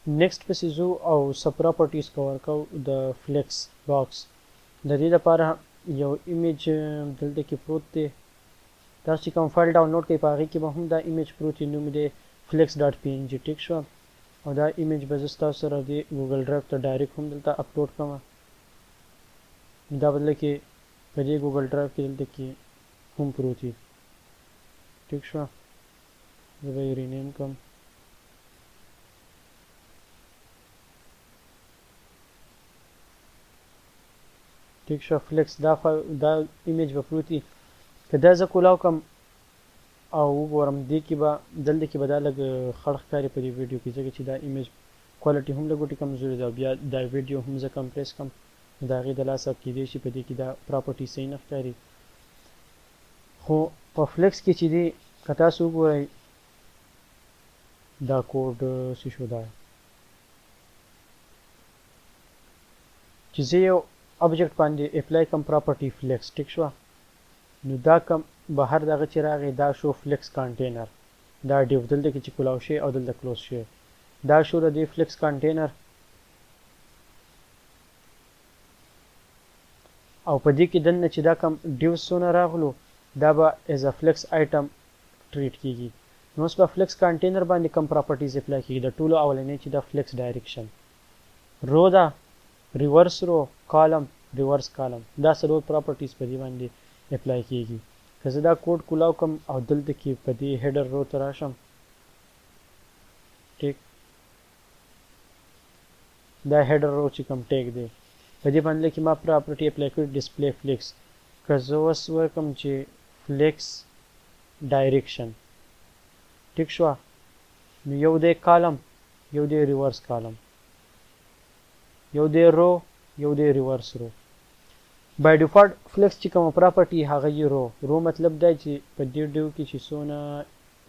نیکسټ پسې ځو او سب پراپرټیز کور کوو د فلیکس باکس. د دې لپاره یو ایمیج دلته کې پروت دی. تاسو چې کوم فایل ډاونلوډ کړئ په هغې کې به هم دا ایمیج پروت وي، نوم دی flex.png. ټیک شو. او دا ایمیج به زه ستاسو سره د ګوګل ډرایو ته ډایرکټ هم دلته اپلوډ کړم. دا بدله کې په دې ګوګل ډرایو کې دلته کې هم پروت وي. ټیک شو. زه به یې رینیم کړم. ټیک شو. فلیکس دا ایمیج به پروت وي. که دا زه کولاو کړم او وګورم دې کې به دلته کې به دا لږ خړ ښکاري په دې ویډیو کې، ځکه چې دا ایمیج کوالټي هم لږ ګوټې کمزورې ده. بیا دا ویډیو هم زه کمپریس کړم د هغې د لاسه کیدای شي په دې کې دا پراپرټي صحیح نه ښکاري. خو په فلیکس کې چې دی که تاسو وګورئ دا کوډ څه شو، دا چې زه یو object باندې اپلای کوم پراپرټي فلیکس. ټیک شو. نو دا کوم بهر دغه چې راغی دا شو فلیکس کانټینر. دا ډیو دلته کې چې کولاو شي او دلته کلوز شي دا شو د دې فلیکس کانټینر. او په دې کې دننه چې دا کوم ډیوز څونه راغلو دا به ایز ا فلیکس آیټم ټریټ کیږي. نو اوس به فلیکس کانټینر باندې کوم پراپرټیز اپلای کیږي. د ټولو اولنۍ چې دا فلیکس ډایرکشن رو ده، ریورس رو، کالم، ریورس کالم، دا څلور پراپرټیز په دې باندې اپلای کیږي. که زه دا کوډ کولاو کم او دلته کې په دې هیډر رو ته راشم، ټیک، دا هیډر رو چې کوم ټیک دی په دې باندې کې ما پراپرټي اپلای کړی ډسپلی فلیکس. که زه اوس ورکم چې فلیکس ډایرکشن، ټیک شو، نو یو دی کالم، یو دی ریورس کالم، یو دی رو، یو دی ریورس رو. بای ډیفالت فلیکس چې کومه پراپرټي هغه یې رو مطلب دی چې په دې ډیو کې چې څونه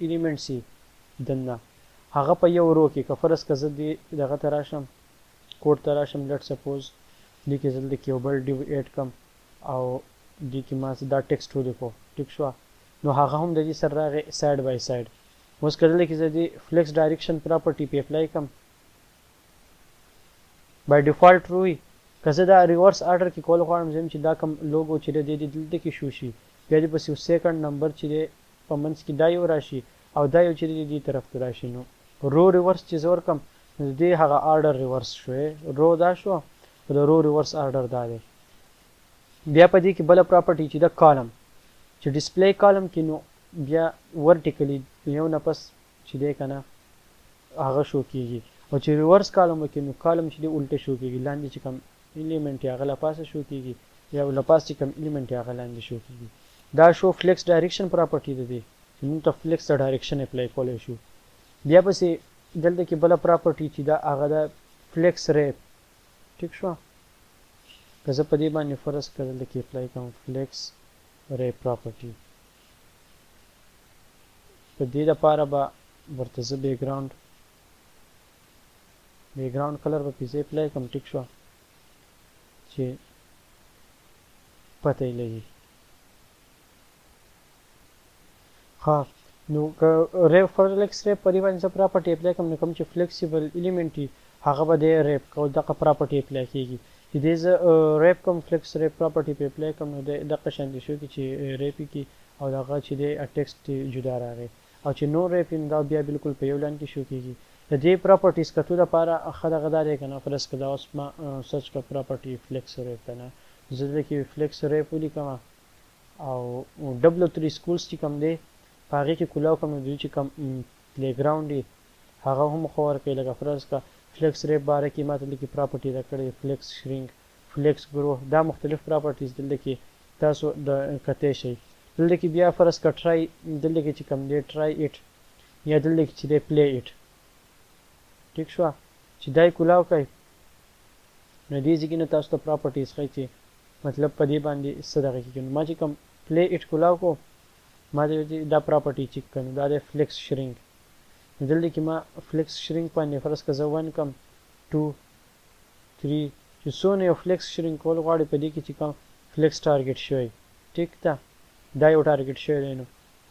الیمنټس یي دننه هغه په یو رو کې. که فرض که زه دغه ته راشم، کوډ ته راشم، لیټ سپوز دې کې زه دلته کې یو بل ډیو ایډ کړم او دې کې ما دا ټیکسټ ولیکو، ټیک شو، نو هغه هم د دې سره راغی سایډ بای سایډ. اوس که دلته کې زه د فلیکس ډایرکشن پراپرټي پې اپلای کړم بای ډیفالت رو وي. که زه دا ریورس آرډر کې کول غواړم زم چې دا کوم لوګو چې دی دلته کې شو شي، بیا دې پسې سیکنډ نمبر چې دی په منځ کې دا یو راشي او دا یو چې دی دې طرف ته راشي. نو رو ریورس چې زه ورکړم نو دې هغه آرډر ریورس شوی، رو دا شو، د رو ریورس آرډر دا دی. بیا په دې کې بله پراپرټي چې دا کالم چې ډسپلی کالم کې نو بیا ورټیکلی یو نه پس چې دی که نه هغه شو کېږي، او چې ریورس کالم وکړي نو کالم چې دی الټه شو کېږي، لاندې چې کوم الیمنټ یې هغه له پاسه شو کېږي یا له پاس چې کوم الیمنټ یې هغه لاندې شو کېږي. دا شو فلیکس ډایرکشن پراپرټي ده دی چې موږ ته فلیکس د ډایرکشن اپلای کولی شو. بیا پسې دلته کې بله پراپرټي چې دا هغه ده فلیکس ریپ، ټیک شو. که زه په دې باندې فرض که دلته کې اپلای کوم فلیکس ریپ پراپرټي، په دې لپاره به ورته زه بیکګراوند کلر به پې زه اپلای کوم، ټیک شو، چې پته یې لګي. ښه، نو که فلیکس ریپ په دې باندې زه پراپرټي اپلای کوم نو کوم چې فلیکسیبل الیمنټ وي هغه به دی ریپ کو، دغه پراپرټي اپلای کېږي. چې دې زه ریپ کوم فلیکس ریپ پراپرټي پې اپلای کوم نو دغه شانتې شو کې چې ریپ یې کړي او دغه چې دی ټیکسټ جدا راغی، او چې نو ریپ دا بیا بالکل په یو لاین کې شو کېږي. د دې پراپرټیز کتو لپاره ښه دغه دا دی که نه، فرض که دا اوس ما سرچ کړه پراپرټي فلیکس ریپ که نه، زه دلته کې فلیکس ریپ ولیکم او W3 سکولز چې کوم دی په هغې کې کولاو کړم نو دوی چې کوم پلی ګراوند دی هغه هم ښه ورکوي. لکه فرض که فلیکس ریپ باره کې ما دلته کې پراپرټي ده کړې فلیکس شرینک، فلیکس ګرو، دا مختلف پراپرټیز دلته کې تاسو د کتی شئ. دلته کې بیا فرض که ټرای دلته کې چې کوم دی ټرای ایټ یا دلته کې چې دی پلی ایټ، ټیک شو، چې دا یې کولاو کوي نو دې ځای کې نه تاسو ته پراپرټیز ښایي چې مطلب په دې باندې څه دغه کېږي. نو ما چې کوم پلی ایټ کولاو کو ما دا پراپرټي چیک کړه نو دا دی فلیکس شرینک. نو دلته کې ما فلیکس شرینک باندې فرض که زه 1 کم 2 3 چې څونه یو فلیکس شرینک کول غواړي په دې کې چې کوم فلیکس ټارګټ شوی، ټیک ده، دا یو ټارګټ شوی دی نو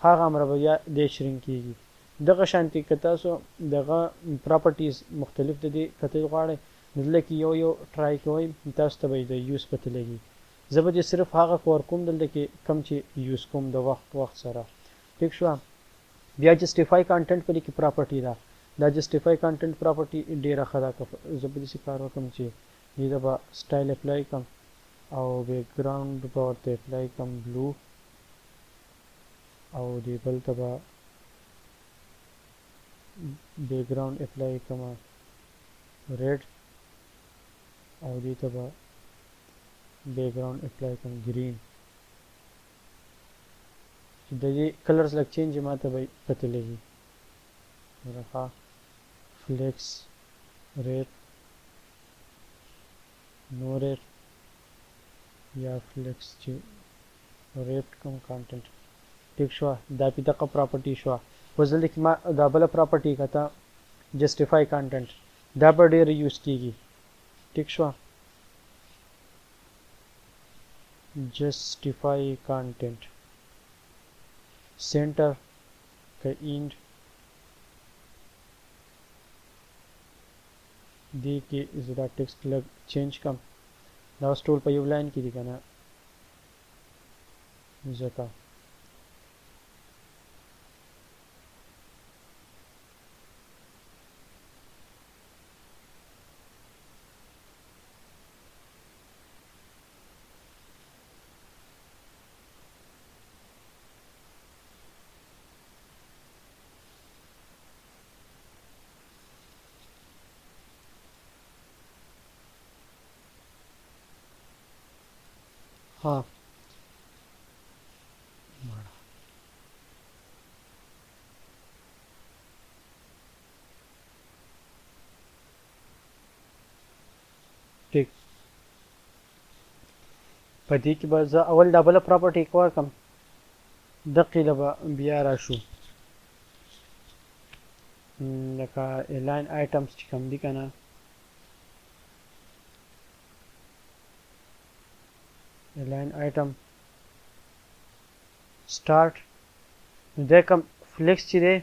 هغه امر به بیا دی شرینک کېږي. دغه شانتي که تاسو دغه پراپرټیز مختلف د دې کتل غواړئ نو دلته کې یو ټرای کوئ تاسو ته به د یوز پته لګي زه به دې صرف هغه کور کوم دلته کې کم چې یوز کوم د وخت سره ټیک شو بیا جسټیفای کانټینټ په دې کې پراپرټي ده دا جسټیفای کانټینټ پراپرټي ډیره ښه ده زه به داسې کار وکړم چې دې ته به سټایل اپلای کړم او بیک ګراوند به ورته اپلای کړم بلو او دې بل ته به بیک ګراوند اپلای کړم ریډ او دې ته به بیک ګراوند اپلای کړم ګرین د دې کلرز لږ چینج ماته به پته لګي ښه فلیکس ریډ نو ریډ یا فلیکس چې ریډ کم کانټینټ ټیک شوه دا پې دغه پراپرټي شوه اوس دلته کې ما دا بله پراپرټي کته جسټیفای کانټینټ دا به ډېره یوز کیږي ټیک شوه justify content center ka end دی کې زدا ټیکسټ لګ چینج کم دا ټول په یو لاین کې دي کنه ځکه ها ټیک په دې کې به زه اول ډبل پراپرټي کار کوم دقیقه به بیا راشو لکه الاین آیټمز چې کوم دي کنه align item start دا کوم فلیکس چې دی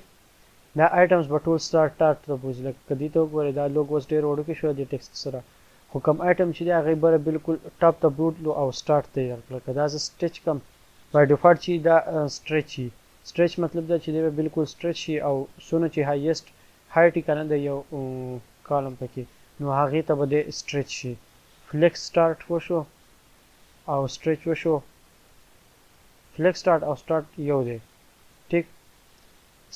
دا آیټمز به ټول start ته بوځي لکه کدی ته وګورئ دا لوګوس ډېر وړو کې شو د ټیکسټ سره خو کوم آیټم چې دی هغه به بالکل ټاپ ته بوتلو او start ته یې لکه دا زه سټیچ کوم بای ډیفالت چې دا سټریچ شي سټریچ مطلب دا چې دی بالکل سټریچ شي او څونه چې هایست هایټ یې کنه د یو کالم پکې نو هغې ته به د سټریچ شي فلیکس start وشو او stretch وشو flex start او start یو دی ټیک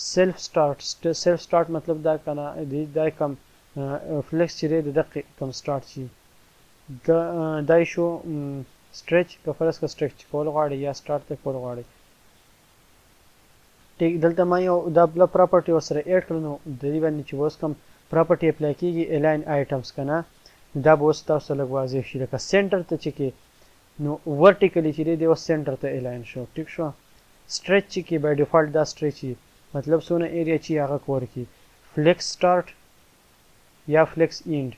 self start مطلب دا کنه دا کم flex چې دی دقیق کم start شي دا شو stretch که فرض که stretch کول غواړي یا start ته کول غواړي ټیک دلته ما یو دا بل پراپرټي ورسره ایډ کړل نو د دې باندې چې اوس کوم پراپرټي اپلای کیږي الاین آیټمز کنه دا به اوس تاسو لږ واضح شي لکه سنټر ته چې کې نو ورټیکلی چې دی اوس سنټر ته الاین شو ټیک شو سټریچ چې کې بای ډیفالت دا سټریچ مطلب څونه ایریا چې هغه کور کی فلیکس سٹارټ یا فلیکس اینډ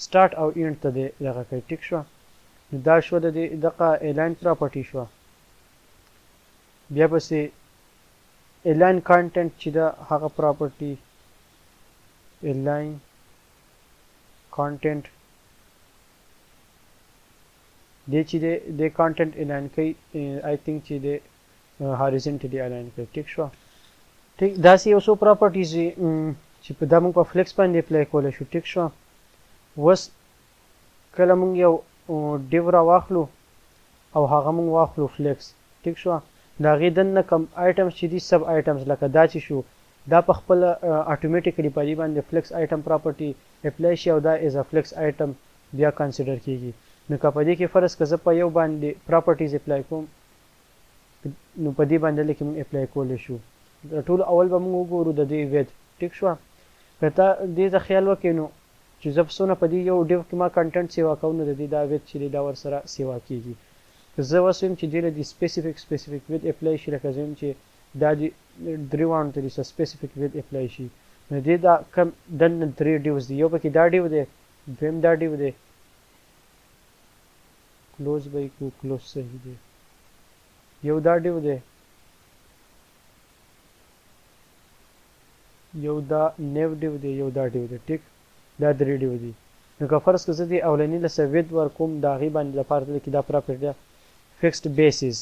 سٹارټ او اینډ ته دی دغه کوي ټیک شو دا شو د دغه الاین پراپرټي شو بیا پسې الاین کانټینټ چې دا هغه پراپرټي الاین کانټینټ دی چې د کانټینټ الاین کوي آی تھنک چې د هاریزنټلی الاین کوي ټیک شو ټیک داسې یو څو پراپرټیز چې په دا موږ په فلیکس باندې اپلای کولی شو ټیک شو اوس کله موږ یو ډیو را واخلو او هغه موږ واخلو فلیکس ټیک شو د هغې دننه کم آیټمز چې دي سب آیټمز لکه دا چې شو دا په خپله اټومیټیکلی په دې باندې فلیکس آیټم پراپرټي اپلای شي او دا ایز ا فلیکس آیټم بیا کنسیډر کیږي نو که په دې کې فرض که زه په یو باندې پراپرټیز اپلای کوم نو په دې باندې لکه موږ اپلای کولی شو ټول اول به موږ وګورو د دې وید ټیک شوه که ته دې ته خیال وکړې نو چې زه څونه په دې یو ډیو کې ما کنټنټ سیوا کوم نو د دې دا وید چې دی دا ورسره سیوا کیږي که زه اوس ویم چې دې له دې سپیسیفیک وید اپلای شي لکه زه ویم چې دا دې درې واړو ته دې سپیسیفیک وید اپلای شي نو دې دا کم دننه درې ډیوز دي یو پکې دا ډیو دی دویم دا ډیو دی کلوز به یې کړو کلوز صحیح دی یو دا ډیو دی یو دا نیو ډیو دی یو دا ډیو دی ټیک دا درې ډیو دي نو که فرض کړه زه دې اولني له سوید ورکوم د هغې باندې لپاره دلته کې دا پراپرټي ده فکسډ بیسز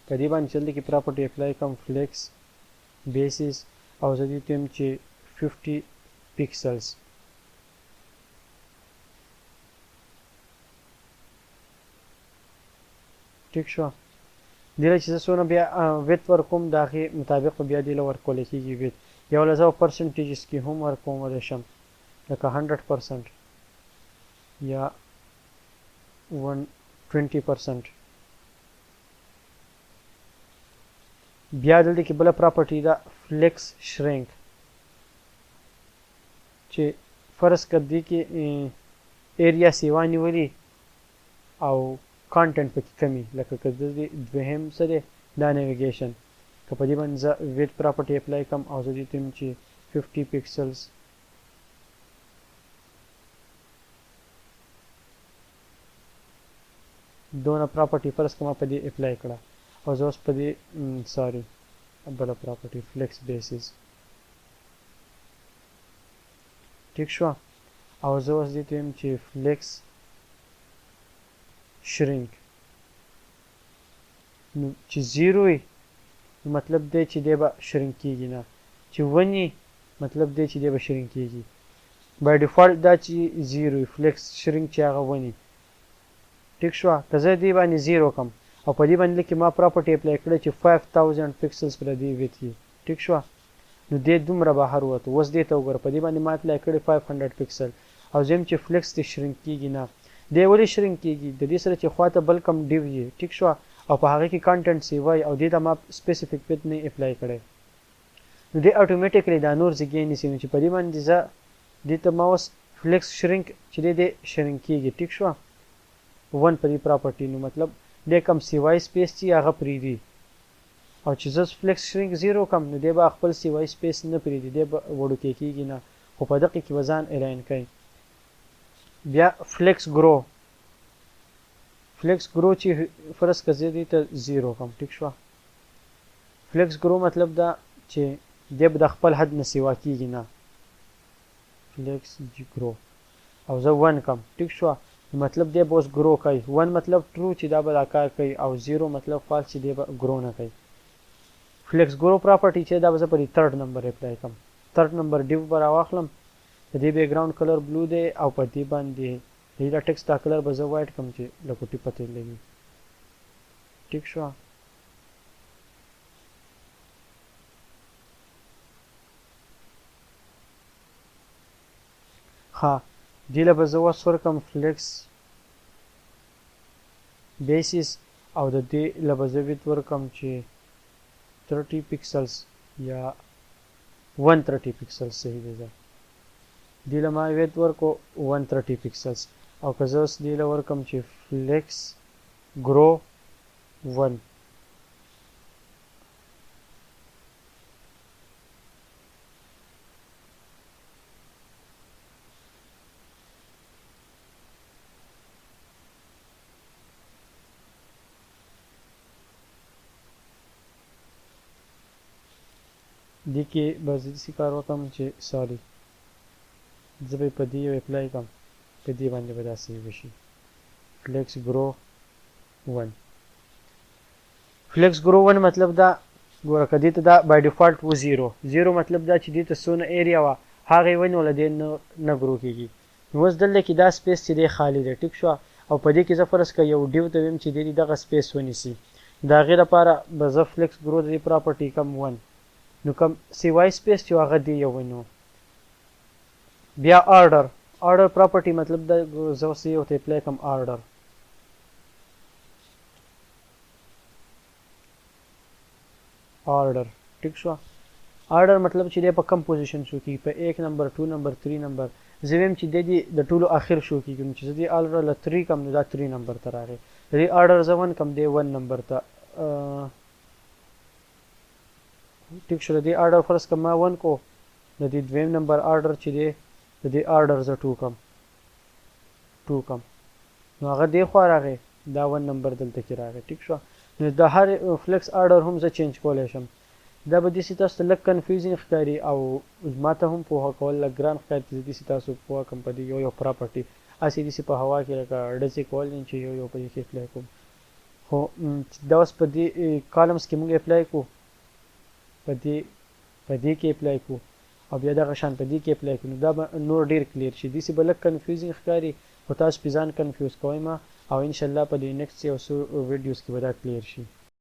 په دې باندې چې دلته کې پراپرټي اپلای کوم فلیکس بیسز او زه دې ته وایم چې 50 پکسلز ټیک شو دې چې زه څونه بیا ویت ورکوم د هغې مطابق به بیا دې له ورکولی کېږي ویت یو له زه پرسنټیجز کې هم ورکولی شم لکه 100% یا 120% بیا دلته کې بله پراپرټي ده فلیکس شرینک چې فرض کړه دې کې ایریا سیوا نیولي او کانټنټ پکې کمی لکه که د دوهم څه دی دا نیویګیشن که په دې باندې زه ویت پراپرټي اپلای کړم او زه دې ته وایم چې 50 پکسلز دونه پراپرټي فرض کړه ما په دې اپلای کړه او زه اوس په دې سوري بله پراپرټي فلیکس بیسز ټیک شوه او زه اوس دې ته وایم چې فلیکس شرینک نو چې زیرو وي مطلب دی چې دی به شرینک کېږي نه چې ون وي مطلب دی چې دی به شرینک کېږي بای ډیفالټ دا چې زیرو وي فلیکس شرینک چې هغه ون وي ټیک شوه که زه دې باندې زیرو کړم او په دې باندې کې ما پراپرټي اپلای کړی چې 5000 پکسلز پر دې ویت وي ټیک شوه نو دې دومره بهر ووتو اوس دې ته وګوره په دې باندې ما اپلای کړی 500 پکسل او زه یم چې فلیکس دې شرینک کېږي نه دی ولې شرینک کېږي د دې سره چې خواته بل کم ډیو وي ټیک شوه او په هغې کې کانټنټ سیوای او دې ته ما سپیسیفیک ویت نه اپلای کړی نو دې اټومیټیکلی دا نور ځای نیسي نو چې په دې باندې زه دې ته ما اوس فلیکس شرینک چې دی شرینک کېږي ټیک شوه ون په دې پراپرټي نو مطلب دی کم سیوای سپیس چې هغه پرېږدي او چې زه فلیکس شرینک زیرو کم نو دی به خپل سیوای سپیس نه پرېږدي دی به وړوکی کېږي نه خو په دقیق کې به ځان الاین کوي بیا فلیکس ګرو فلیکس ګرو چې فرض کړه زه دې ته زیرو کم ټیک شوه فلیکس ګرو مطلب دا چې دی به د خپل حد نه سیوا کېږي نه فلیکس ګرو او زه ون کم ټیک شوه مطلب دی به اوس ګرو کوي ون مطلب ټرو چې دا به دا کار کوي او زیرو مطلب فالس چې دی به ګرو نه کوي فلیکس ګرو پراپرټي چې دا به زه په دې 3rd نمبر اپلای کړم 3rd نمبر ډیو به راواخلم د دې بیکګراوند کلر بلو دی او په دې باندې د دې ټیکسټ دا کلر به زه وایټ کړم چې لکوټي پته لګي ټیک شوه ها دې له به زه اوس ورکړم فلیکس بیسز او د دې له به زه ویت ورکړم چې 30 پکسلز یا 130 پکسلز صحیح دی ځه دې له ما ویت ورکو 130 پکسلز او که زه اوس دې له ورکړم چې فلیکس ګرو 1 دې کې به زه داسې کار وکړم چې سوري زه به په دې یو اپلای کړم په دې باندې به داسې وشي فلیکس ګرو 1 فلیکس ګرو 1 مطلب دا ګوره که دې ته دا بای ډیفالټ و زیرو مطلب دا چې دې ته څونه ایریا وه هغه یې ونیوله دې نه ګرو کېږي نو اوس دلته کې دا سپیس چې دی خالي دی ټیک شوه او په دې کې زه فرض که یو ډیو ته ویم چې دې دغه سپیس ونیسي د هغې لپاره به زه فلیکس ګرو د دې پراپرټي کم 1 نو کوم سی وای سپیس چې هغه دی یو ونیو بیا آرډر پراپرټي مطلب دا زه اوس یو ته اپلای کوم آرډر ټیک شو آرډر مطلب چې دی په کم پوزیشن شو کېږي په 1 نمبر 2 نمبر 3 نمبر زه ویم چې دی د ټولو اخر شو کېږي نو چې زه دې آرډر له 3 کم نو دا 3 نمبر ته راغی د دې آرډر زه 1 کم دی 1 نمبر ته ټیک شو د دې آرډر فرض که ما 1 کو د دې دویم نمبر آرډر چې دی د دې آرډر زه 2 کم نو هغه دې خوا راغی دا 1 نمبر دلته کې راغی ټیک شو نو د هر فلیکس آرډر هم زه چینج کولی شم دا به داسې تاسو ته لږ کنفیوزینګ ښکاري او ما ته هم پوهه کول لږ ګران ښکاري چې داسې تاسو پوهه کړم په دې یو پراپرټي هسې داسې په هوا کې لکه ډزې کول نه چې یو په دې کې اپلای کوم خو دا اوس په دې کالمز کې موږ اپلای کوو په دې کې اپلای کوو او بیا دغه شان په دې کې اپلای کوو نو دا به نور ډېر کلیر شي داسې به لږ کنفیوزینګ ښکاري خو تاسو پې ځان کنفیوز کوئ ما او انشاءالله په دې نیکسټ یو څو ویډیوز کې به دا کلیر شي